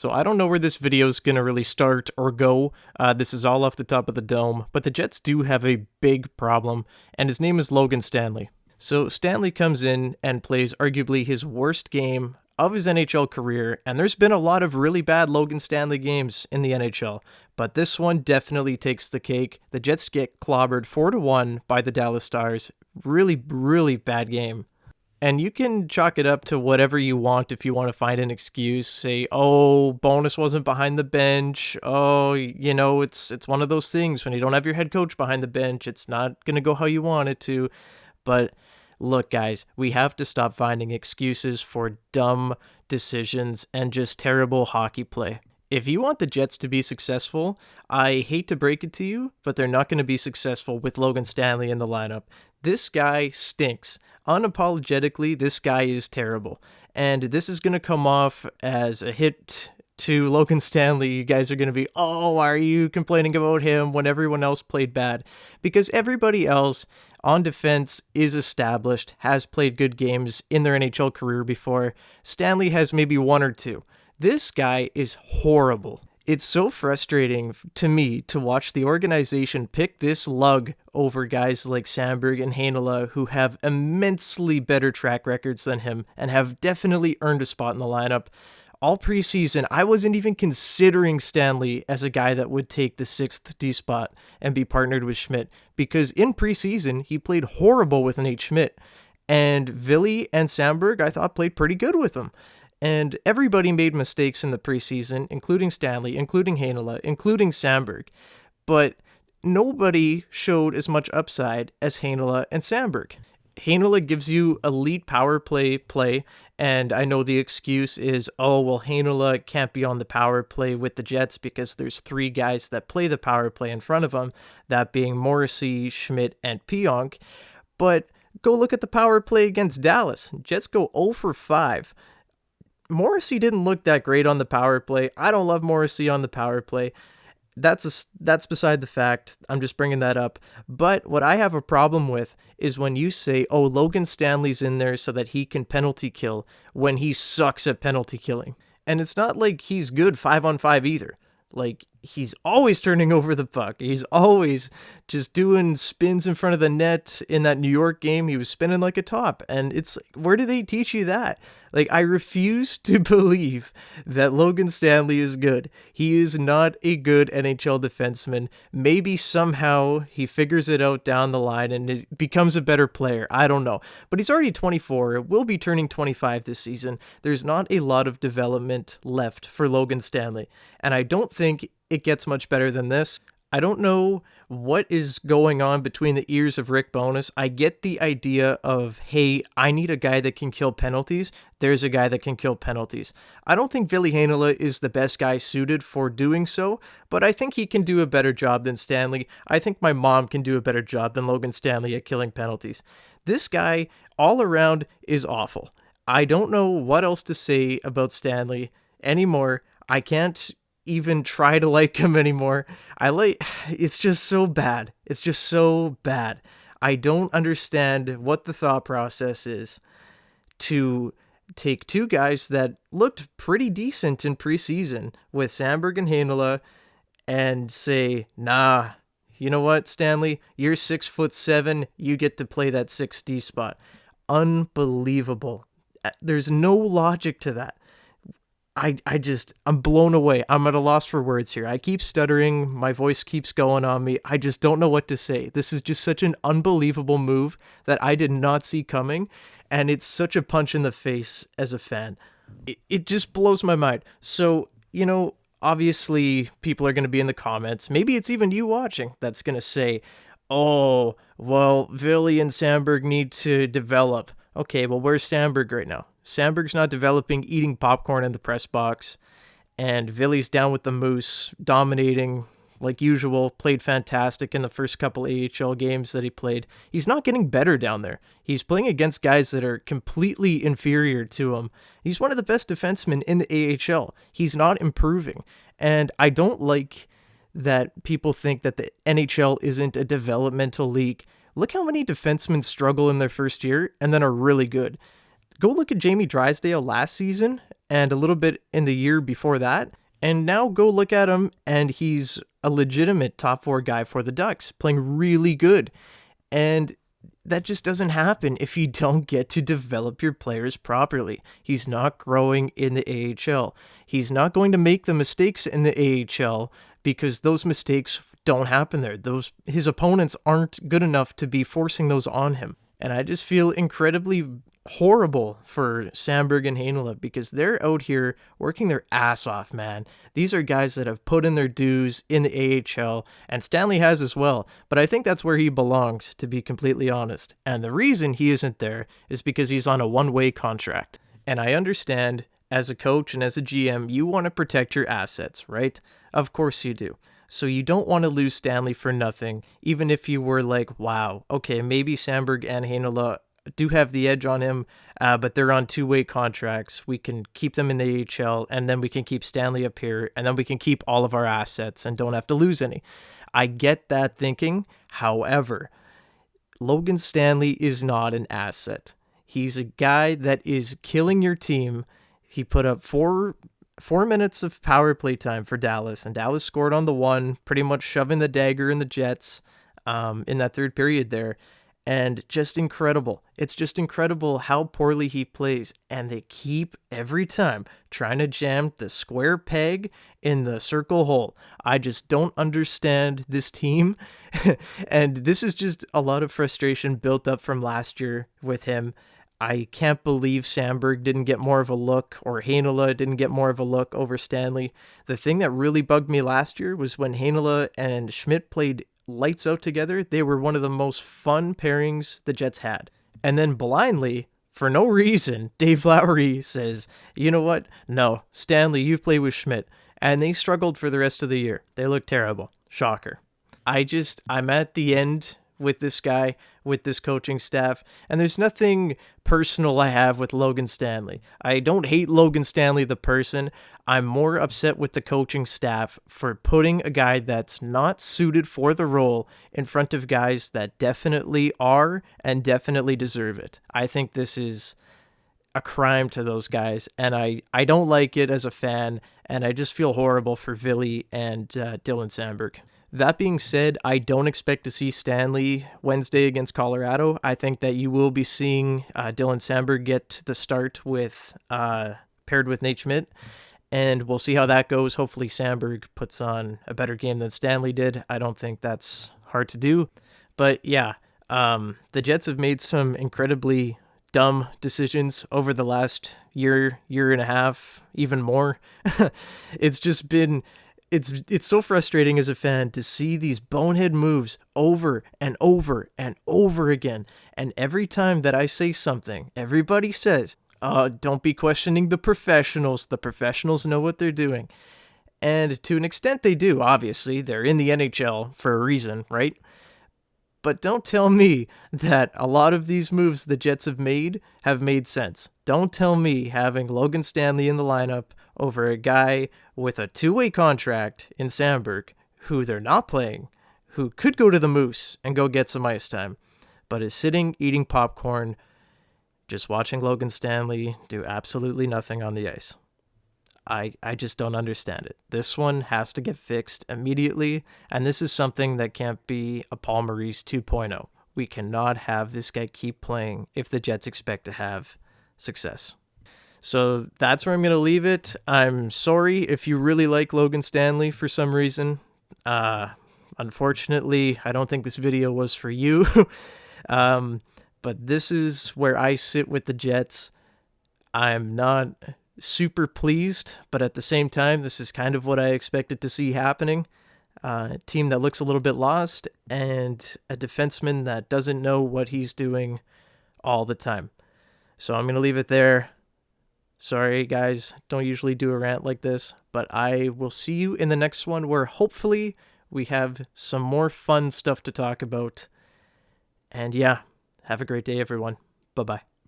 So I don't know where this video is going to really start or go. This is all off the top of the dome, but the Jets do have a big problem, and his name is Logan Stanley. So Stanley comes in and plays arguably his worst game of his NHL career, and there's been a lot of really bad Logan Stanley games in the NHL, but this one definitely takes the cake. The Jets get clobbered 4-1 by the Dallas Stars. Really, really bad game. And you can chalk it up to whatever you want if you want to find an excuse. Say, oh, Bonus wasn't behind the bench. Oh, it's one of those things. When you don't have your head coach behind the bench, it's not going to go how you want it to. But look, guys, we have to stop finding excuses for dumb decisions and just terrible hockey play. If you want the Jets to be successful, I hate to break it to you, but they're not going to be successful with Logan Stanley in the lineup. This guy stinks. Unapologetically, this guy is terrible. And this is going to come off as a hit to Logan Stanley. You guys are going to be, oh, why are you complaining about him when everyone else played bad? Because everybody else on defense is established, has played good games in their NHL career before. Stanley has maybe one or two. This guy is horrible. It's so frustrating to me to watch the organization pick this lug over guys like Samberg and Heinola, who have immensely better track records than him and have definitely earned a spot in the lineup. All preseason, I wasn't even considering Stanley as a guy that would take the 6th D spot and be partnered with Schmidt, because in preseason, he played horrible with Nate Schmidt, and Ville and Samberg, I thought, played pretty good with him. And everybody made mistakes in the preseason, including Stanley, including Heinola, including Samberg. But nobody showed as much upside as Heinola and Samberg. Heinola gives you elite power play, and I know the excuse is, oh, well, Heinola can't be on the power play with the Jets because there's 3 guys that play the power play in front of him, that being Morrissey, Schmidt, and Pionk. But go look at the power play against Dallas. Jets go 0 for 5. Morrissey didn't look that great on the power play. I don't love Morrissey on the power play. That's beside the fact. I'm just bringing that up. But what I have a problem with is when you say, oh, Logan Stanley's in there so that he can penalty kill when he sucks at penalty killing. And it's not like he's good 5-on-5 either. Like, he's always turning over the puck. He's always just doing spins in front of the net. In that New York game, he was spinning like a top. And it's like, where do they teach you that? Like, I refuse to believe that Logan Stanley is good. He is not a good NHL defenseman. Maybe somehow he figures it out down the line and becomes a better player. I don't know. But he's already 24, will be turning 25 this season. There's not a lot of development left for Logan Stanley. And I don't think it gets much better than this. I don't know what is going on between the ears of Rick Bowness. I get the idea of, hey, I need a guy that can kill penalties. There's a guy that can kill penalties. I don't think Ville Heinola is the best guy suited for doing so, but I think he can do a better job than Stanley. I think my mom can do a better job than Logan Stanley at killing penalties. This guy, all around, is awful. I don't know what else to say about Stanley anymore. I can't even try to like him anymore. It's just so bad. It's just so bad. I don't understand what the thought process is to take 2 guys that looked pretty decent in preseason with Samberg and Heinola and say, nah, you know what, Stanley, you're 6'7", you get to play that 6D spot. Unbelievable. There's no logic to that. I'm blown away. I'm at a loss for words here. I keep stuttering. My voice keeps going on me. I just don't know what to say. This is just such an unbelievable move that I did not see coming. And it's such a punch in the face as a fan. It just blows my mind. So, obviously people are going to be in the comments. Maybe it's even you watching that's going to say, oh, well, Ville and Samberg need to develop. Okay, well, where's Samberg right now? Samberg's not developing, eating popcorn in the press box, and Ville's down with the Moose, dominating like usual, played fantastic in the first couple AHL games that he played. He's not getting better down there. He's playing against guys that are completely inferior to him. He's one of the best defensemen in the AHL. He's not improving, and I don't like that people think that the NHL isn't a developmental league. Look how many defensemen struggle in their first year and then are really good. Go look at Jamie Drysdale last season and a little bit in the year before that. And now go look at him, and he's a legitimate top 4 guy for the Ducks, playing really good. And that just doesn't happen if you don't get to develop your players properly. He's not growing in the AHL. He's not going to make the mistakes in the AHL because those mistakes don't happen there. His opponents aren't good enough to be forcing those on him. And I just feel incredibly horrible for Samberg and Heinola because they're out here working their ass off, man. These are guys that have put in their dues in the AHL, and Stanley has as well, but I think that's where he belongs, to be completely honest. And the reason he isn't there is because he's on a one-way contract. And I understand, as a coach and as a GM, you want to protect your assets, right? Of course you do. So you don't want to lose Stanley for nothing, even if you were like, wow, okay, maybe Samberg and Heinola do have the edge on him, but they're on two-way contracts. We can keep them in the AHL, and then we can keep Stanley up here, and then we can keep all of our assets and don't have to lose any. I get that thinking. However, Logan Stanley is not an asset. He's a guy that is killing your team. He put up four minutes of power play time for Dallas, and Dallas scored on the one, pretty much shoving the dagger in the Jets in that third period there. And just incredible. It's just incredible how poorly he plays. And they keep, every time, trying to jam the square peg in the circle hole. I just don't understand this team. And this is just a lot of frustration built up from last year with him. I can't believe Samberg didn't get more of a look, or Heinola didn't get more of a look over Stanley. The thing that really bugged me last year was when Heinola and Schmidt played lights out together. They were one of the most fun pairings the Jets had. And then blindly, for no reason, Dave Lowry says, you know what? No, Stanley, you play with Schmidt. And they struggled for the rest of the year. They looked terrible. Shocker. I'm at the end with this guy, with this coaching staff, and there's nothing personal I have with Logan Stanley. I don't hate Logan Stanley the person. I'm more upset with the coaching staff for putting a guy that's not suited for the role in front of guys that definitely are and definitely deserve it. I think this is a crime to those guys, and I don't like it as a fan, and I just feel horrible for Ville and Dylan Samberg. That being said, I don't expect to see Stanley Wednesday against Colorado. I think that you will be seeing Dylan Samberg get the start with paired with Nate Schmidt, and we'll see how that goes. Hopefully Samberg puts on a better game than Stanley did. I don't think that's hard to do. But yeah, the Jets have made some incredibly dumb decisions over the last year and a half, even more. It's just been... It's so frustrating as a fan to see these bonehead moves over and over and over again. And every time that I say something, everybody says, don't be questioning the professionals. The professionals know what they're doing. And to an extent they do, obviously. They're in the NHL for a reason, right? But don't tell me that a lot of these moves the Jets have made sense. Don't tell me having Logan Stanley in the lineup over a guy with a two-way contract in Samberg, who they're not playing, who could go to the Moose and go get some ice time, but is sitting eating popcorn, just watching Logan Stanley do absolutely nothing on the ice. I just don't understand it. This one has to get fixed immediately, and this is something that can't be a Paul Maurice 2.0. We cannot have this guy keep playing if the Jets expect to have success. So that's where I'm going to leave it. I'm sorry if you really like Logan Stanley for some reason. Unfortunately, I don't think this video was for you. But this is where I sit with the Jets. I'm not super pleased, but at the same time, this is kind of what I expected to see happening. A team that looks a little bit lost, and a defenseman that doesn't know what he's doing all the time. So I'm going to leave it there. Sorry, guys, don't usually do a rant like this, but I will see you in the next one where hopefully we have some more fun stuff to talk about. And yeah, have a great day, everyone. Bye-bye.